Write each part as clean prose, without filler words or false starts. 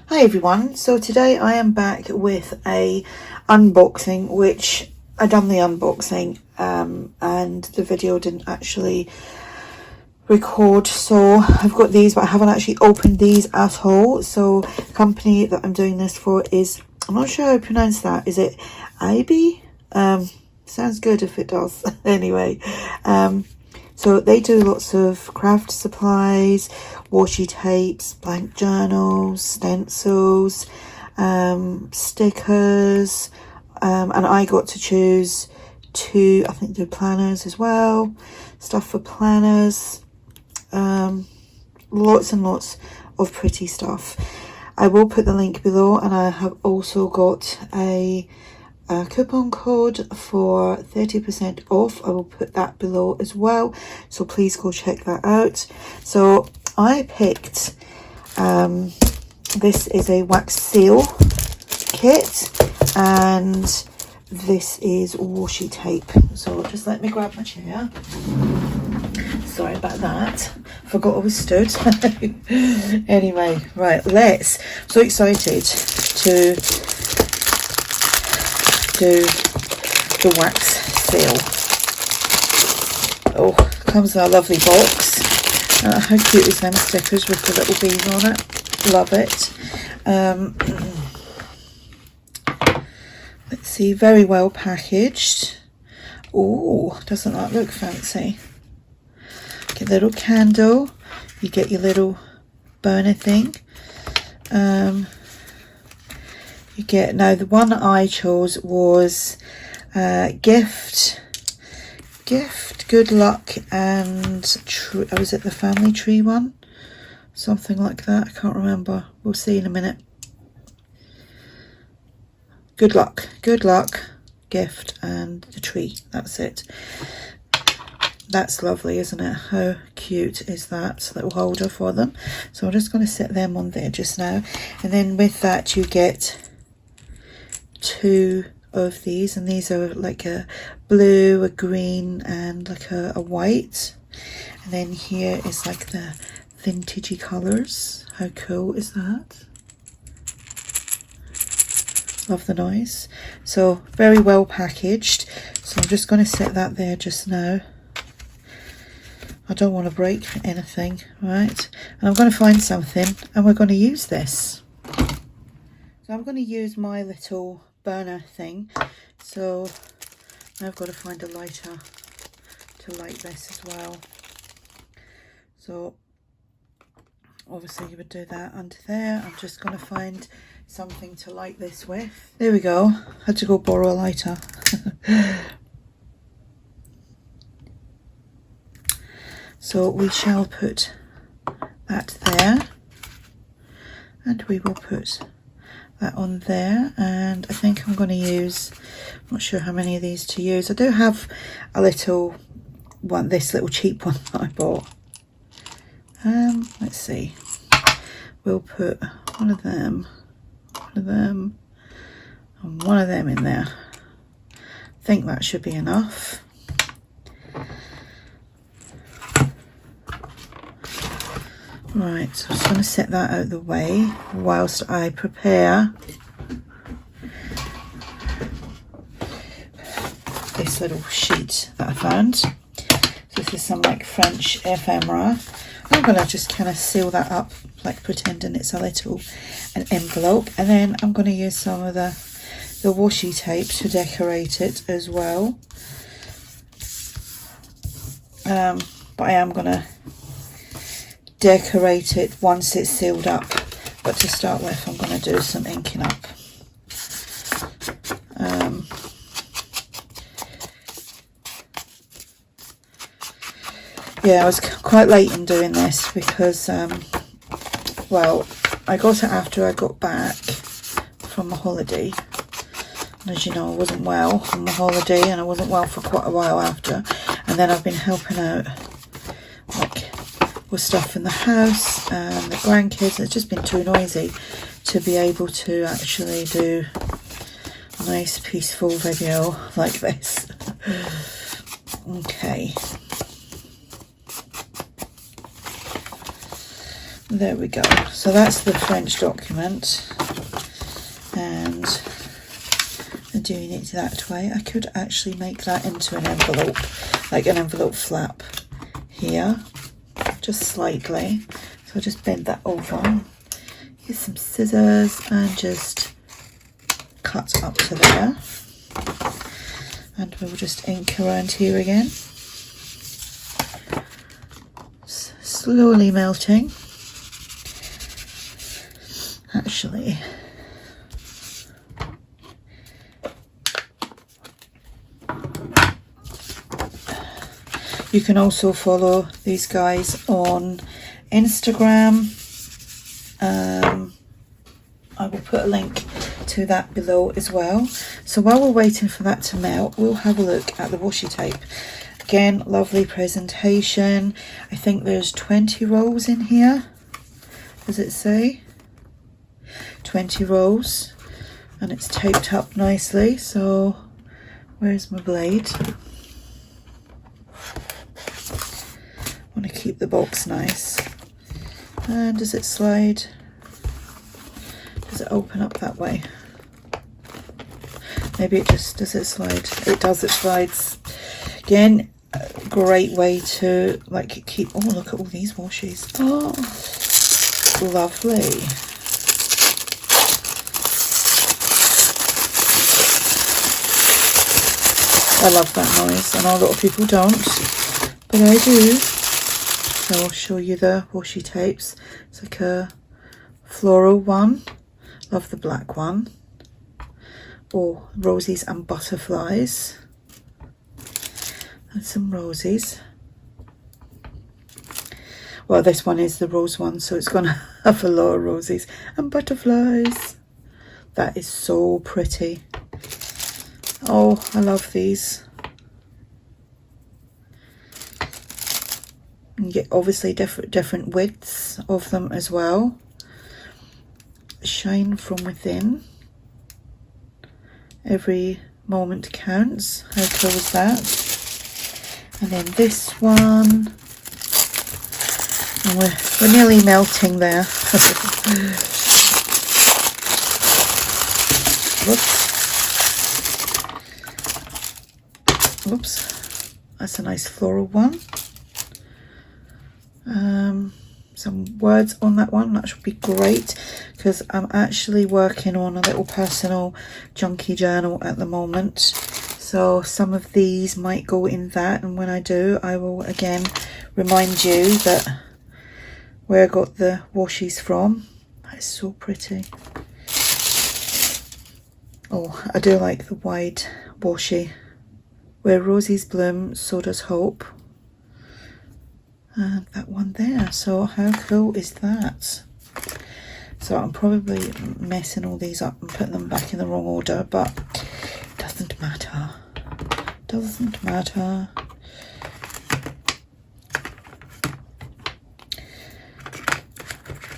Hi everyone, so today I am back with a unboxing, which I done the unboxing and the video didn't actually record, so I've got these but I haven't actually opened these at all. So the company that I'm doing this for is, I'm not sure how to pronounce that, is it IEEBEE? Sounds good if it does. Anyway, so they do lots of craft supplies, washi tapes, blank journals, stencils, stickers, and I got to choose two, I think they're planners as well, stuff for planners, lots and lots of pretty stuff. I will put the link below, and I have also got a coupon code for 30% off. I will put that below as well, so please go check that out. So I picked this is a wax seal kit, and this is washi tape. So just let me grab my chair. Sorry about that, forgot I was stood. Anyway, right, so excited to do the wax seal. Oh, comes in a lovely box. How cute is them stickers with the little bees on it? Love it. Let's see, very well packaged. Oh, doesn't that look fancy? Get a little candle, you get your little burner thing. You get, now the one that I chose was gift, good luck, and was it the family tree one? Something like that, I can't remember. We'll see in a minute. Good luck, gift, and the tree. That's it. That's lovely, isn't it? How cute is that little holder for them? So I'm just going to set them on there just now, and then with that you get two of these, and these are like a blue, a green, and like a white. And then here is like the vintagey colours. How cool is that? Love the noise. So very well packaged. So I'm just going to set that there just now. I don't want to break anything, right? And I'm going to find something, and we're going to use this. So I'm going to use my little burner thing. So I've got to find a lighter to light this as well. So obviously you would do that under there. I'm just going to find something to light this with. There we go. Had to go borrow a lighter. So we shall put that there, and we will put that on there. And I think I'm going to use, I'm not sure how many of these to use. I do have a little one, this little cheap one that I bought. Let's see, we'll put one of them, and one of them in there. I think that should be enough. Right, so I'm just going to set that out of the way whilst I prepare this little sheet that I found. So this is some like French ephemera. I'm going to just kind of seal that up, like pretending it's an envelope, and then I'm going to use some of the washi tape to decorate it as well. But I am going to decorate it once it's sealed up, but to start with I'm going to do some inking up. Yeah, I was quite late in doing this because well, I got it after I got back from my holiday, and as you know I wasn't well on my holiday, and I wasn't well for quite a while after, and then I've been helping out like with stuff in the house and the grandkids. It's just been too noisy to be able to actually do a nice peaceful video like this. Okay, There we go. So that's the French document, and I'm doing it that way. I could actually make that into an envelope, like an envelope flap here, just slightly. So I'll just bend that over, use some scissors and just cut up to there. And we'll just ink around here again. Slowly melting. Actually, you can also follow these guys on Instagram. I will put a link to that below as well. So while we're waiting for that to melt, we'll have a look at the washi tape. Again, lovely presentation. I think there's 20 rolls in here. Does it say? 20 rolls, and it's taped up nicely. So where's my blade? I want to keep the box nice. And does it slide? Does it open up that way? Maybe it just, does it slide? It does, it slides. Again, a great way to like keep, oh look at all these washies. Oh, lovely. I love that noise. I know a lot of people don't, but I do. So I'll show you the washi tapes. It's like a floral one. Love the black one. Or roses and butterflies. And some roses. Well, this one is the rose one, so it's gonna have a lot of roses and butterflies. That is so pretty. Oh, I love these. You get obviously different widths of them as well. Shine from within. Every moment counts. How cool is that? And then this one. And we're nearly melting there. Whoops. Whoops, that's a nice floral one. Some words on that one, that should be great, because I'm actually working on a little personal junkie journal at the moment. So some of these might go in that, and when I do, I will again remind you that where I got the washies from. That is so pretty. Oh, I do like the wide washi. Where roses bloom, so does hope. And that one there. So how cool is that? So I'm probably messing all these up and putting them back in the wrong order, but it doesn't matter. Doesn't matter.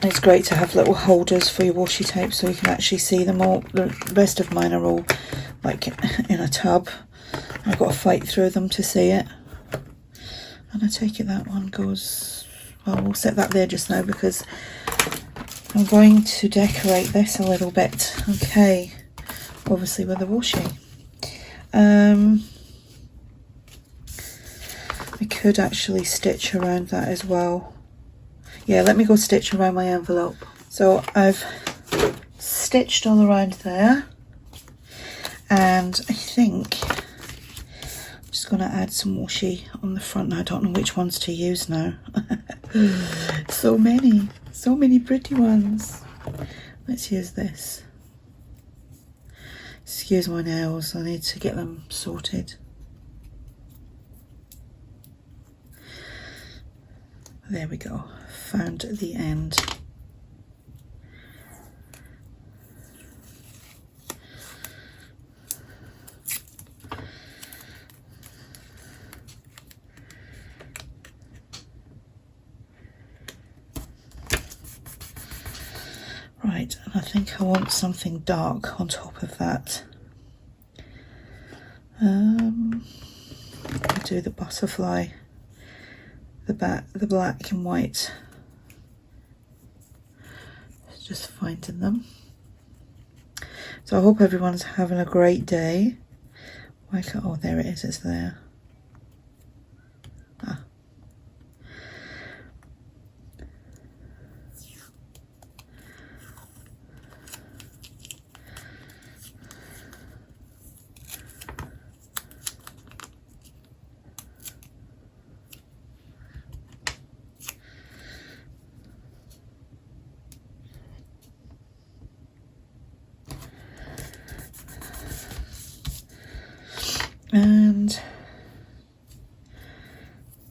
It's great to have little holders for your washi tape so you can actually see them all. The rest of mine are all like in a tub. I've got to fight through them to see it. And I take it that one goes, well, we'll set that there just now because I'm going to decorate this a little bit. Okay, obviously with the washi. I could actually stitch around that as well. Yeah, let me go stitch around my envelope. So I've stitched all around there, and I think I'm just going to add some washi on the front. I don't know which ones to use now. so many pretty ones. Let's use this. Excuse my nails, I need to get them sorted. There we go, found the end. Right, and I think I want something dark on top of that. I'll do the butterfly, the black and white just finding them. So I hope everyone's having a great day. Why can't, oh, there it is, it's there. Ah. And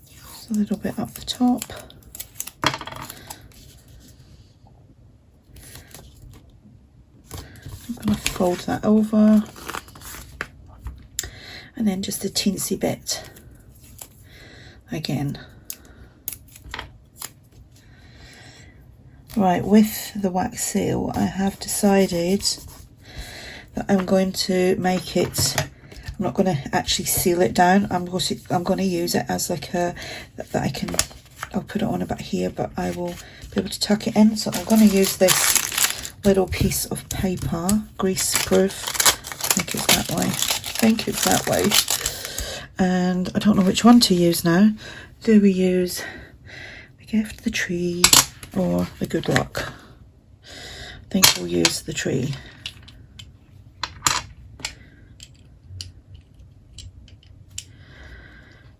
just a little bit up the top. I'm going to fold that over, and then just a teensy bit again. Right, with the wax seal, I have decided that I'm going to make it, I'm not going to actually seal it down. I'm going to use it as like a, I'll put it on about here, but I will be able to tuck it in. So I'm going to use this little piece of paper, grease proof. I think it's that way. I think it's that way. And I don't know which one to use now. Do we use the gift, the tree, or the good luck? I think we'll use the tree.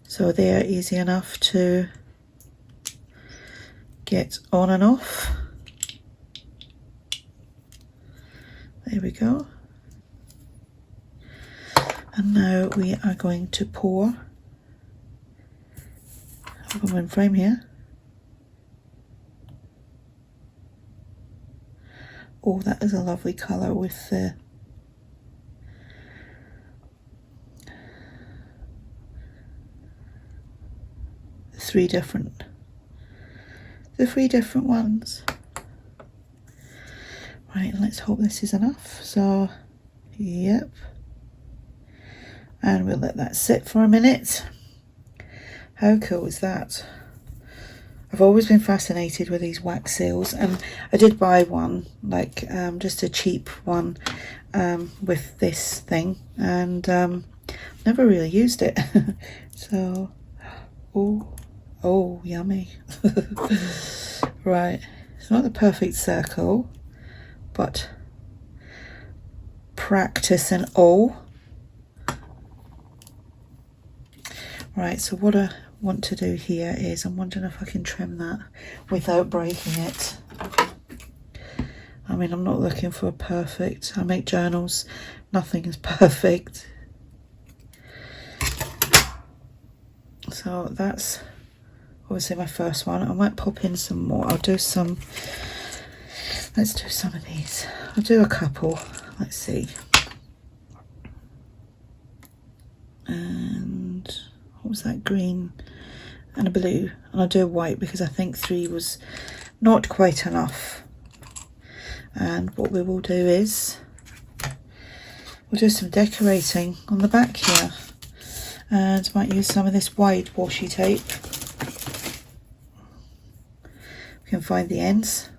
So they're easy enough to get on and off. There we go. And now we are going to pour. I've got one frame here. Oh, that is a lovely colour with the three different ones. Right, let's hope this is enough. So, yep. And we'll let that sit for a minute. How cool is that? I've always been fascinated with these wax seals, and I did buy one, like just a cheap one with this thing, and never really used it. So, oh, yummy. Right, it's not the perfect circle, but practice and all. Right, so what I want to do here is, I'm wondering if I can trim that without breaking it. I mean, I'm not looking for a perfect, I make journals, nothing is perfect. So that's obviously my first one. I might pop in some more. I'll do some, let's do some of these. I'll do a couple, let's see. And what was that, green and a blue, and I'll do a white because I think 3 was not quite enough. And what we will do is we'll do some decorating on the back here, and might use some of this wide washi tape. We can find the ends.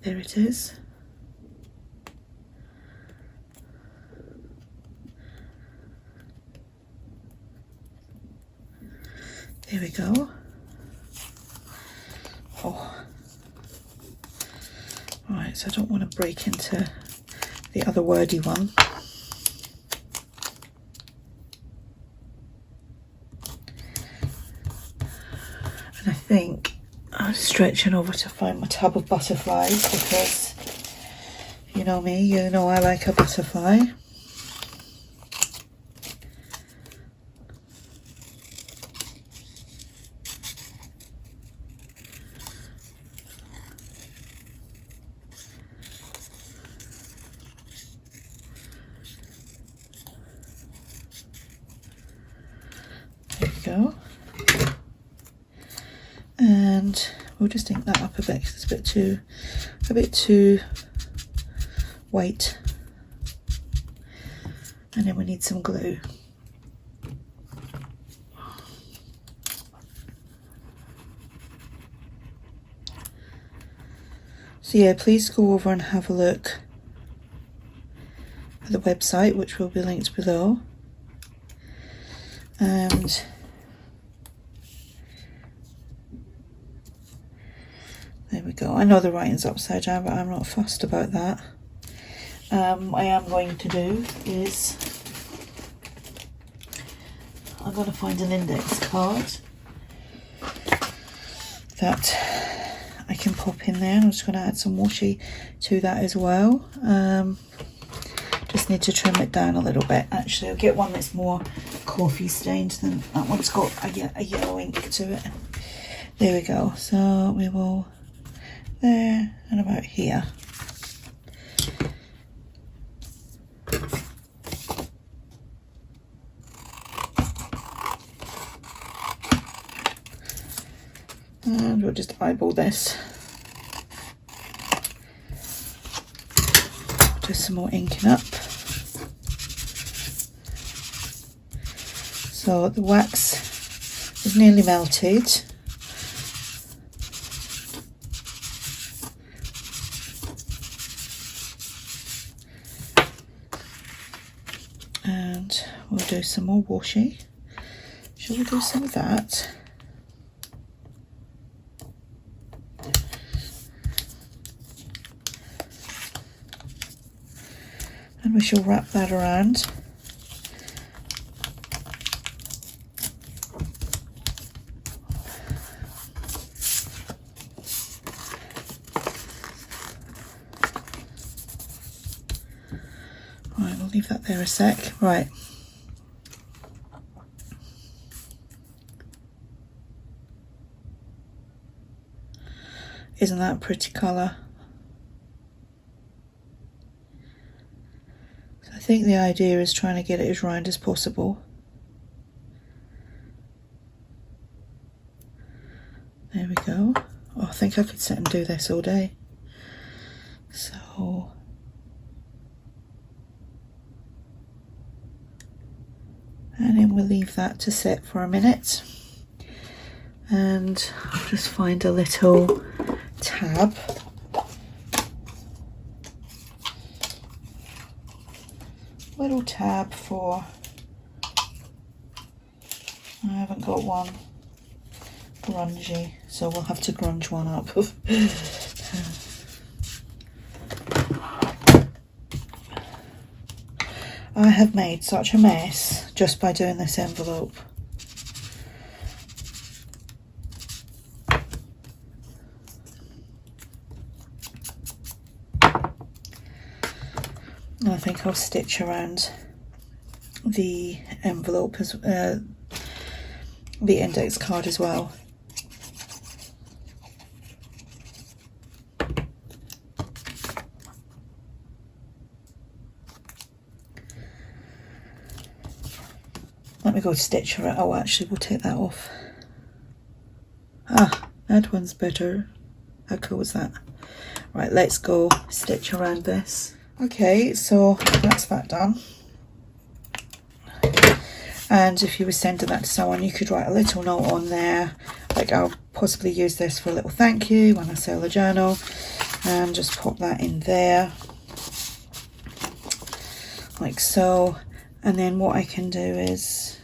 There it is. There we go. Oh. Right, so I don't want to break into the other wordy one. And I think I'm stretching over to find my tub of butterflies, because you know me, you know I like a butterfly. Go, and we'll just ink that up a bit because it's a bit too white, and then we need some glue. So yeah, please go over and have a look at the website, which will be linked below. And there we go. I know the writing's upside down, but I'm not fussed about that. What I am going to do is I'm going to find an index card that I can pop in there. I'm just going to add some washi to that as well. Just need to trim it down a little bit. Actually, I'll get one that's more coffee stained than that one's got a yellow ink to it. There we go. So we will there and about here. And we'll just eyeball this. Do some more inking up. So the wax is nearly melted. And we'll do some more washi. Shall we do some of that? And we shall wrap that around. Right, we'll leave that there a sec. Right. Isn't that a pretty colour? I think the idea is trying to get it as round as possible. There we go. Oh, I think I could sit and do this all day. So and then we'll leave that to sit for a minute. And I'll just find a little tab. Little tab for, I haven't got one grungy, so we'll have to grunge one up. I have made such a mess just by doing this envelope. And I think I'll stitch around the envelope as the index card as well. Let me go stitch her. Oh, actually, we'll take that off. Ah, that one's better. How cool is that? Right, let's go stitch around this. Okay, so that's that done. And if you were sending that to someone, you could write a little note on there, like I'll possibly use this for a little thank you when I sell a journal, and just pop that in there, like so. And then what I can do is,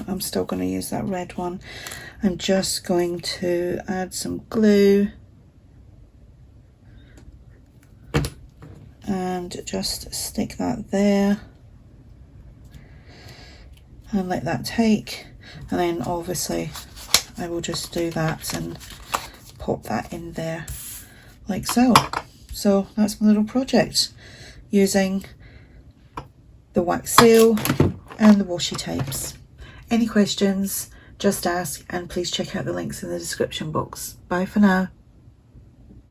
I'm still going to use that red one. I'm just going to add some glue and just stick that there and let that take, and then obviously I will just do that and pop that in there like so. So that's my little project using the wax seal and the washi tapes. Any questions, just ask, and please check out the links in the description box. Bye for now.